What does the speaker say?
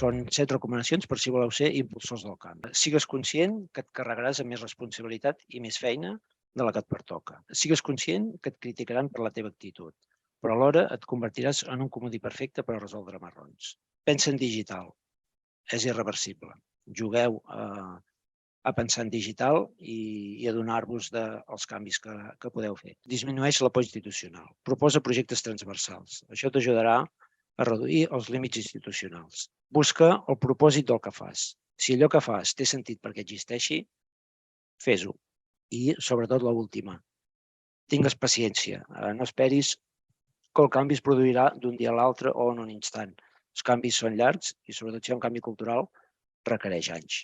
Són 7 recomanacions per si voleu ser impulsors del canvi. Sigues conscient que et carregaràs amb més responsabilitat i més feina de la que et pertoca. Sigues conscient que et criticaran per la teva actitud, però alhora et convertiràs en un comodí perfecte per a resoldre marrons. Pensa en digital. És irreversible. Jugueu a pensar en digital i a donar-vos dels canvis que podeu fer. Disminueix la por institucional. Proposa projectes transversals. Això t'ajudarà a reduir els límits institucionals. Busca el propòsit del que fas. Si allò que fas té sentit perquè existeixi, fes-ho. I, sobretot, l'última. Tingues paciència. No esperis que el canvi es produirà d'un dia a l'altre o en un instant. Els canvis són llargs i, sobretot, si hi ha un canvi cultural, requereix anys.